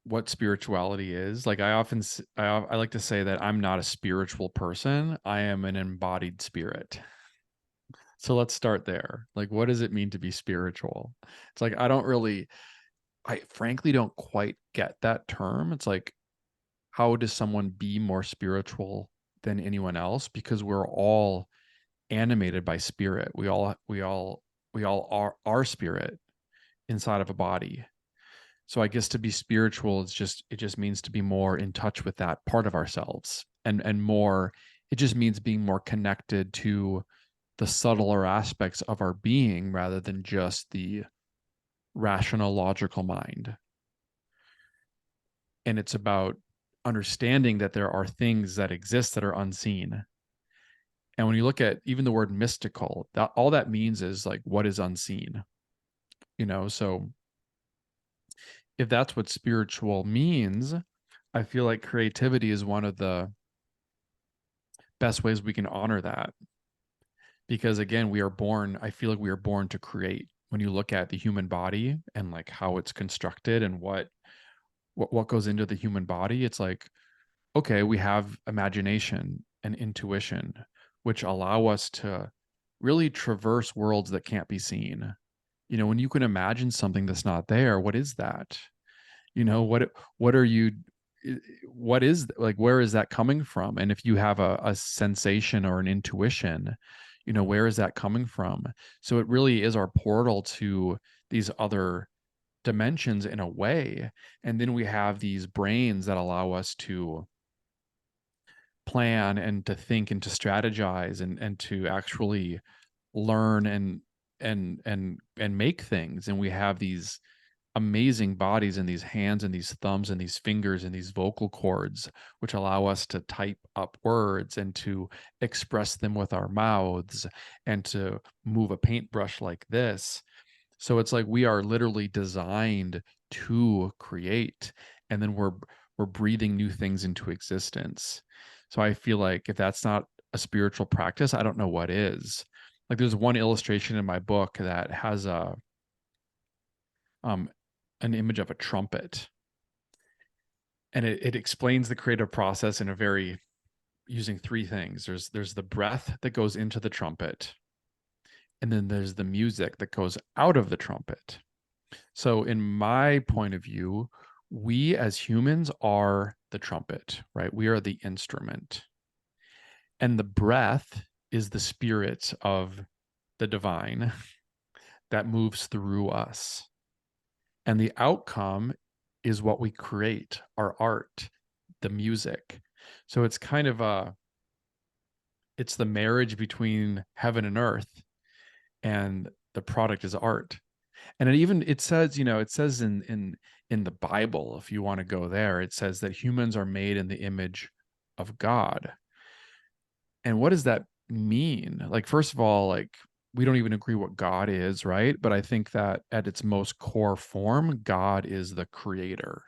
[SPEAKER 2] what spirituality is, like I like to say that I'm not a spiritual person. I am an embodied spirit. So let's start there. Like, what does it mean to be spiritual? It's like, I frankly don't quite get that term. It's like, how does someone be more spiritual than anyone else? Because we're all animated by spirit. We all are spirit inside of a body. So I guess to be spiritual it just means to be more in touch with that part of ourselves, and more, it just means being more connected to the subtler aspects of our being rather than just the rational logical mind. And it's about understanding that there are things that exist that are unseen. And when you look at even the word mystical, that all that means is like what is unseen, so if that's what spiritual means, I feel like creativity is one of the best ways we can honor that. Because again, I feel like we are born to create. When you look at the human body and like how it's constructed and what goes into the human body, it's like, okay, we have imagination and intuition, which allow us to really traverse worlds that can't be seen. When you can imagine something that's not there, what is that? What are you what is, like, where is that coming from? And if you have a sensation or an intuition, where is that coming from? So it really is our portal to these other dimensions in a way. And then we have these brains that allow us to plan and to think and to strategize and to actually learn and make things. And we have these amazing bodies and these hands and these thumbs and these fingers and these vocal cords, which allow us to type up words and to express them with our mouths and to move a paintbrush like this. So it's like we are literally designed to create, and then we're breathing new things into existence. So I feel like if that's not a spiritual practice, I don't know what is. Like, there's one illustration in my book that has um an image of a trumpet, and it explains the creative process in a very, using three things. There's the breath that goes into the trumpet, and then there's the music that goes out of the trumpet. So in my point of view, we as humans are the trumpet, right? We are the instrument. And the breath is the spirit of the divine that moves through us. And the outcome is what we create, our art, the music. So it's kind of it's the marriage between heaven and earth, and the product is art. And it says in the Bible, if you want to go there, it says that humans are made in the image of God. And what does that mean? Like, first of all, like, we don't even agree what God is, right? But I think that at its most core form, God is the creator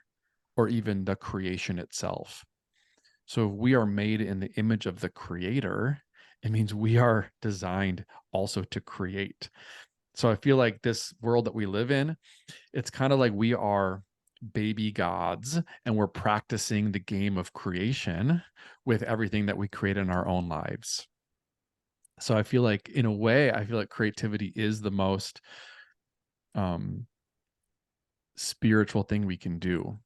[SPEAKER 2] or even the creation itself. So if we are made in the image of the creator, it means we are designed also to create. So I feel like this world that we live in, it's kind of like we are baby gods and we're practicing the game of creation with everything that we create in our own lives. So I feel like in a way, I feel like creativity is the most um spiritual thing we can do.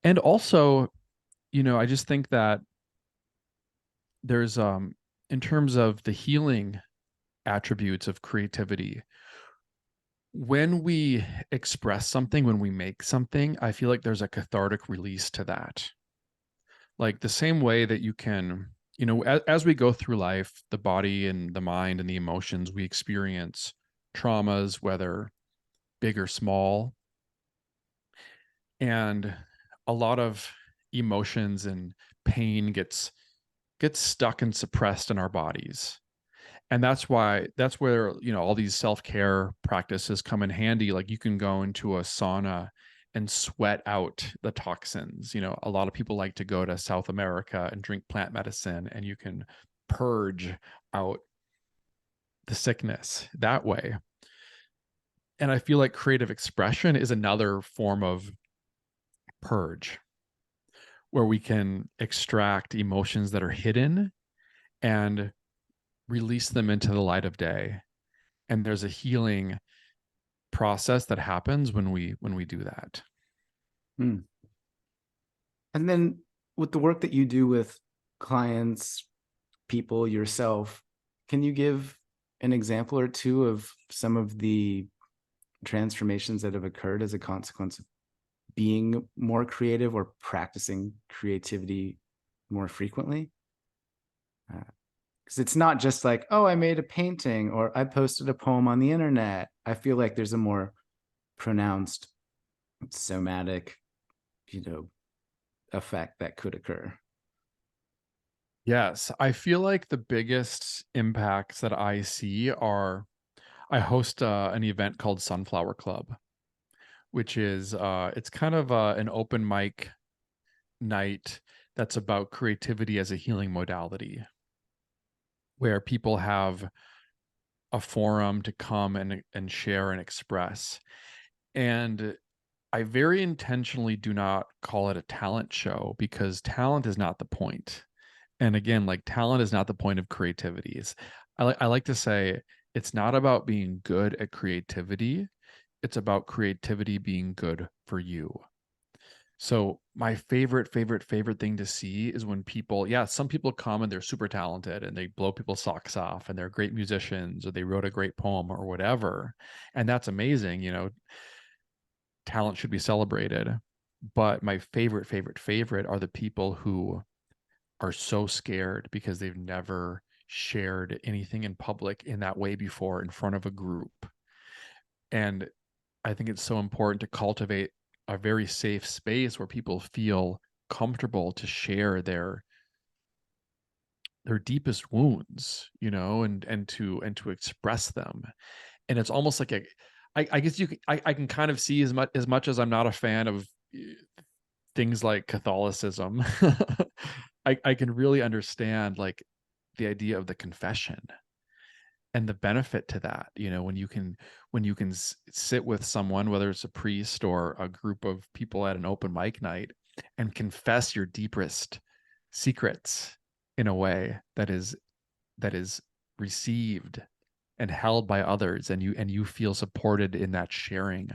[SPEAKER 2] And also, I just think that there's in terms of the healing attributes of creativity, when we express something, when we make something, I feel like there's a cathartic release to that. Like the same way that you can, as we go through life, the body and the mind and the emotions, we experience traumas, whether big or small, and a lot of emotions and pain gets stuck and suppressed in our bodies. And that's where, all these self-care practices come in handy. Like you can go into a sauna and sweat out the toxins. A lot of people like to go to South America and drink plant medicine, and you can purge out the sickness that way. And I feel like creative expression is another form of purge where we can extract emotions that are hidden and release them into the light of day. And there's a healing process that happens when we do that.
[SPEAKER 1] Hmm. And then with the work that you do with clients, people, yourself, can you give an example or two of some of the transformations that have occurred as a consequence of being more creative or practicing creativity more frequently? Because it's not just like, oh, I made a painting or I posted a poem on the internet. I feel like there's a more pronounced somatic, you know, effect that could occur.
[SPEAKER 2] Yes, I feel like the biggest impacts that I see are I host an event called Sunflower Club, which is it's kind of an open mic night that's about creativity as a healing modality, where people have a forum to come and share and express. And I very intentionally do not call it a talent show because talent is not the point. And again, like talent is not the point of creativity. I like to say it's not about being good at creativity. It's about creativity being good for you. So my favorite thing to see is when people, yeah, some people come and they're super talented and they blow people's socks off and they're great musicians or they wrote a great poem or whatever. And that's amazing. Talent should be celebrated. But my favorite are the people who are so scared because they've never shared anything in public in that way before in front of a group. And I think it's so important to cultivate a very safe space where people feel comfortable to share their deepest wounds, and to express them. And it's almost like I guess I can kind of see as much as I'm not a fan of things like Catholicism. I can really understand like the idea of the confession and the benefit to that, when you can sit with someone, whether it's a priest or a group of people at an open mic night, and confess your deepest secrets in a way that is received and held by others, and you feel supported in that sharing.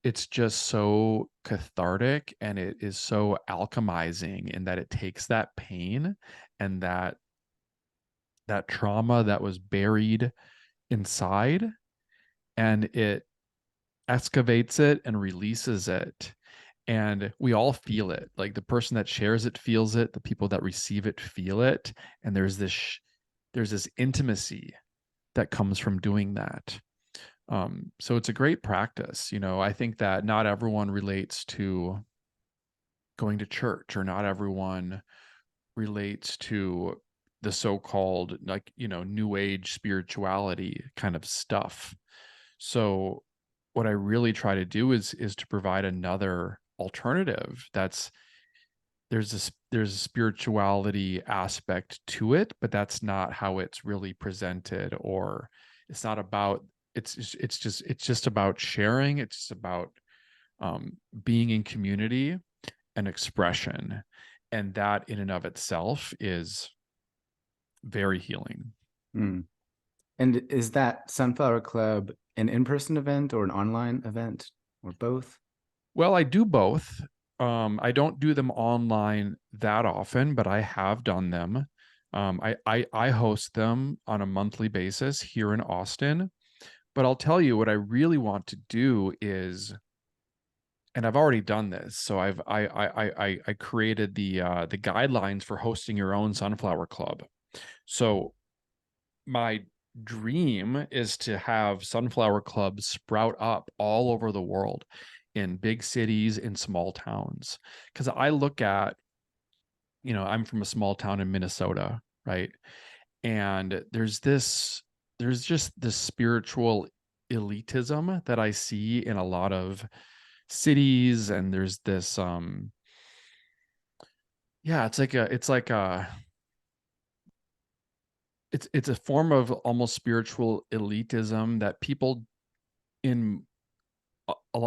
[SPEAKER 2] It's just so cathartic, and it is so alchemizing in that it takes that pain and that trauma that was buried inside, and it excavates it and releases it. And we all feel it. Like the person that shares it feels it, the people that receive it feel it. And there's this intimacy that comes from doing that. So it's a great practice. I think that not everyone relates to going to church, or not everyone relates to the so-called, like, new age spirituality kind of stuff. So what I really try to do is to provide another alternative that's there's a spirituality aspect to it, but that's not how it's really presented, or it's not about it's just about sharing. It's just about being in community and expression, and that in and of itself is very healing.
[SPEAKER 1] Hmm. And is that Sunflower Club an in-person event or an online event or both?
[SPEAKER 2] Well, I do both. I don't do them online that often, but I have done them. I host them on a monthly basis here in Austin. But I'll tell you what I really want to do is, and I've already done this. So I created the guidelines for hosting your own Sunflower Club. So my dream is to have sunflower clubs sprout up all over the world, in big cities, in small towns. Because I look at, I'm from a small town in Minnesota, right? And there's just this spiritual elitism that I see in a lot of cities. And there's this, yeah, it's a form of almost spiritual elitism that people in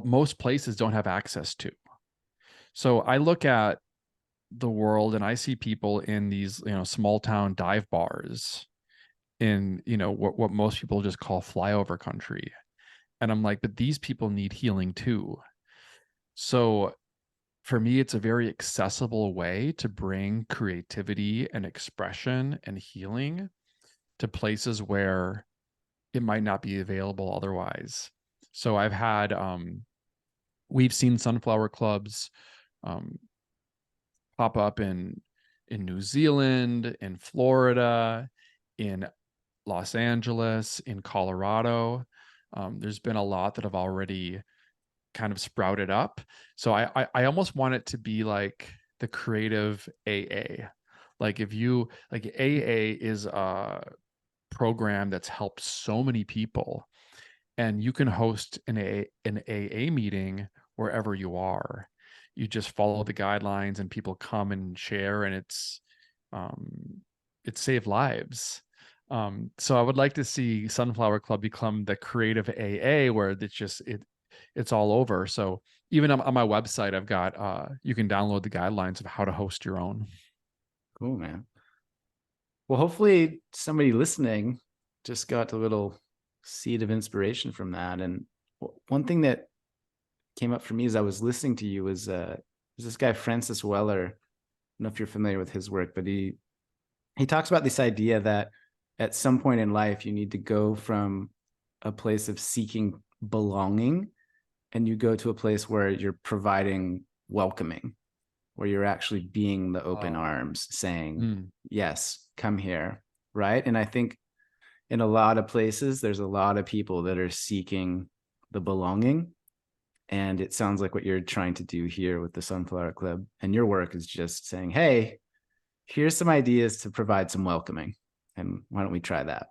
[SPEAKER 2] most places don't have access to. So I look at the world and I see people in these, small town dive bars in, what most people just call flyover country. And I'm like, but these people need healing too. So for me, it's a very accessible way to bring creativity and expression and healing to places where it might not be available otherwise. So we've seen sunflower clubs um, pop up in New Zealand, in Florida, in Los Angeles, in Colorado. There's been a lot that have already kind of sprouted up. So I almost want it to be like the creative AA. Like if you like AA is a program that's helped so many people, and you can host an AA meeting wherever you are. You just follow the guidelines and people come and share, and it saved lives. So I would like to see Sunflower Club become the creative AA, where it's all over. So even on my website, I've got you can download the guidelines of how to host your own.
[SPEAKER 1] Cool, man. Well, hopefully somebody listening just got a little seed of inspiration from that. And one thing that came up for me as I was listening to you was this guy Francis Weller. I don't know if you're familiar with his work, but he talks about this idea that at some point in life you need to go from a place of seeking belonging and you go to a place where you're providing welcoming, where you're actually being the open
[SPEAKER 2] Oh.
[SPEAKER 1] arms, saying,
[SPEAKER 2] Mm.
[SPEAKER 1] yes, come here. Right. And I think in a lot of places, there's a lot of people that are seeking the belonging. And it sounds like what you're trying to do here with the Sunflower Club and your work is just saying, hey, here's some ideas to provide some welcoming. And why don't we try that?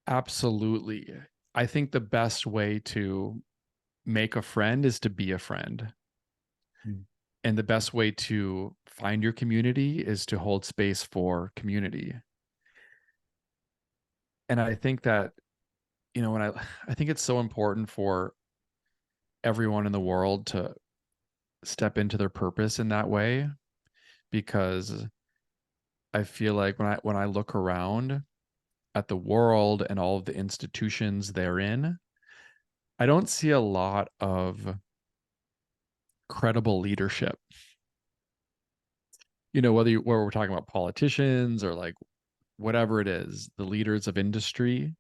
[SPEAKER 2] Absolutely. I think the best way to make a friend is to be a friend.
[SPEAKER 1] Mm.
[SPEAKER 2] And the best way to find your community is to hold space for community. And I think that, when I think it's so important for everyone in the world to step into their purpose in that way, because I feel like when I look around at the world and all of the institutions therein, I don't see a lot of credible leadership. Whether we're talking about politicians or like whatever it is, the leaders of industry.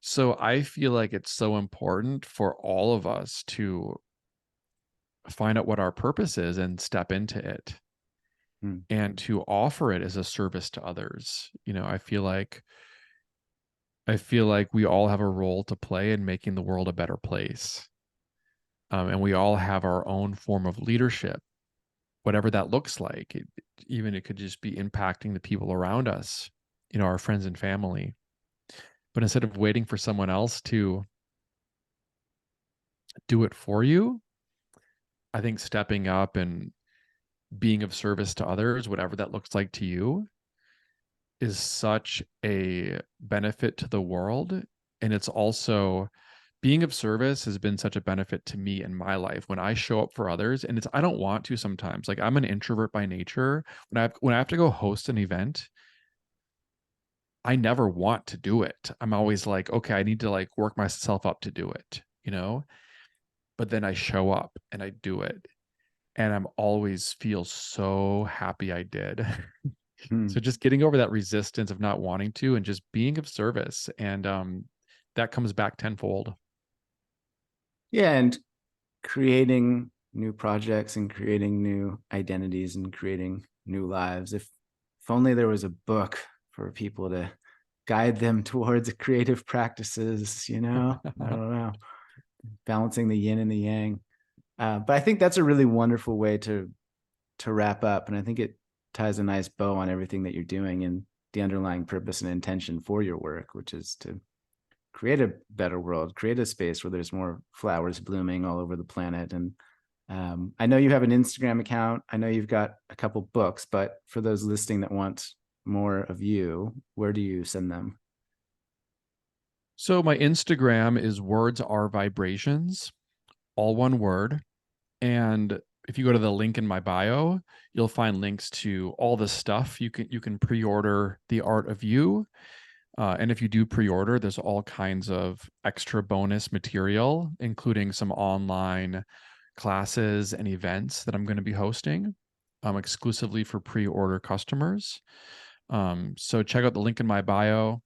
[SPEAKER 2] So I feel like it's so important for all of us to find out what our purpose is and step into it,
[SPEAKER 1] Mm.
[SPEAKER 2] and to offer it as a service to others. I feel like we all have a role to play in making the world a better place. And we all have our own form of leadership. whatever that looks like. Even it could just be impacting the people around us, our friends and family. But instead of waiting for someone else to do it for you, I think stepping up and being of service to others, whatever that looks like to you, is such a benefit to the world. And it's also, being of service has been such a benefit to me in my life when I show up for others. And I don't want to sometimes. Like, I'm an introvert by nature. When I have to go host an event, I never want to do it. I'm always like, okay, I need to like work myself up to do it. But then I show up and I do it. And I'm always feel so happy I did.
[SPEAKER 1] Hmm.
[SPEAKER 2] So just getting over that resistance of not wanting to and just being of service. And that comes back tenfold.
[SPEAKER 1] Yeah, and creating new projects and creating new identities and creating new lives. If only there was a book for people to guide them towards creative practices, I don't know, balancing the yin and the yang. But I think that's a really wonderful way to wrap up, and I think it ties a nice bow on everything that you're doing and the underlying purpose and intention for your work, which is to create a better world, create a space where there's more flowers blooming all over the planet. And I know you have an Instagram account. I know you've got a couple books, but for those listening that want more of you, where do you send them?
[SPEAKER 2] So my Instagram is words are vibrations, all one word. And if you go to the link in my bio, you'll find links to all the stuff. You can pre-order The Art of You. And if you do pre-order, there's all kinds of extra bonus material, including some online classes and events that I'm going to be hosting exclusively for pre-order customers. So check out the link in my bio,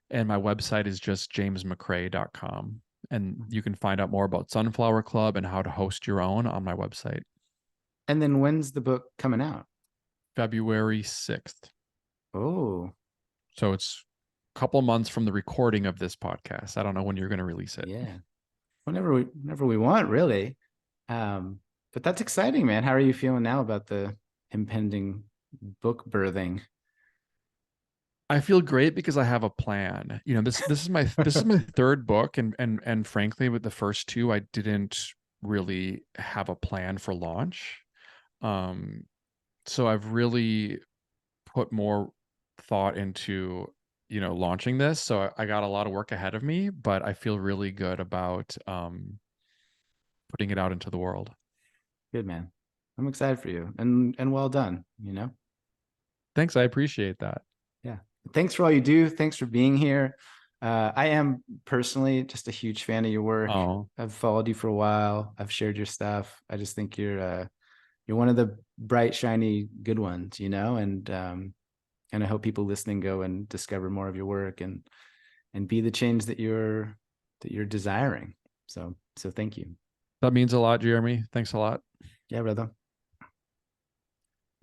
[SPEAKER 2] and my website is just jamesmccrae.com. And you can find out more about Sunflower Club and how to host your own on my website.
[SPEAKER 1] And then when's the book coming out?
[SPEAKER 2] February 6th.
[SPEAKER 1] Oh,
[SPEAKER 2] So it's a couple months from the recording of this podcast. I don't know when you're going to release it.
[SPEAKER 1] yeah. Whenever we want, really. But that's exciting, man. How are you feeling now about the impending book birthing?
[SPEAKER 2] I feel great because I have a plan. This is my third book, and frankly, with the first two, I didn't really have a plan for launch. Um, so I've really put more thought into launching this. So I got a lot of work ahead of me, but I feel really good about putting it out into the world.
[SPEAKER 1] Good, man. I'm excited for you, and well done.
[SPEAKER 2] Thanks, I appreciate that.
[SPEAKER 1] Yeah. Thanks for all you do. Thanks for being here. I am personally just a huge fan of your work.
[SPEAKER 2] Oh,
[SPEAKER 1] I've followed you for a while. I've shared your stuff. I just think you're one of the bright, shiny, good ones. And I hope people listening go and discover more of your work and be the change that you're desiring. So thank you.
[SPEAKER 2] that means a lot, Jeremy. Thanks a lot.
[SPEAKER 1] Yeah, brother.